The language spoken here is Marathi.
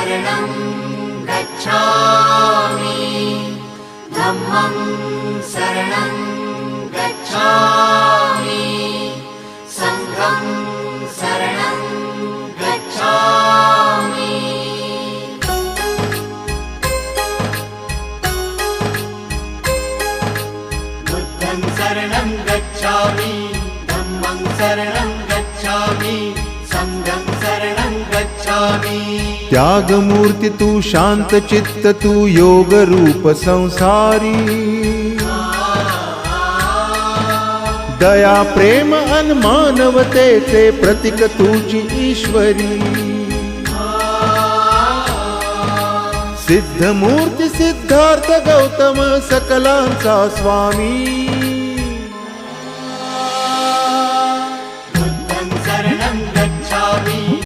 शरणं गच्छामि धम्मं शरणं गच्छामि संघं शरणं गच्छामि बुद्धं शरणं गच्छामि धम्मं शरणं गच्छामि संघं शरणं गच्छामि। त्यागमूर्ती तू शांत चित्त तू योग रूप संसारी दया प्रेम अन मानवतेचे प्रतीक तुझी ईश्वरी सिद्धमूर्ती सिद्धार्थ गौतम सकलांचा स्वामी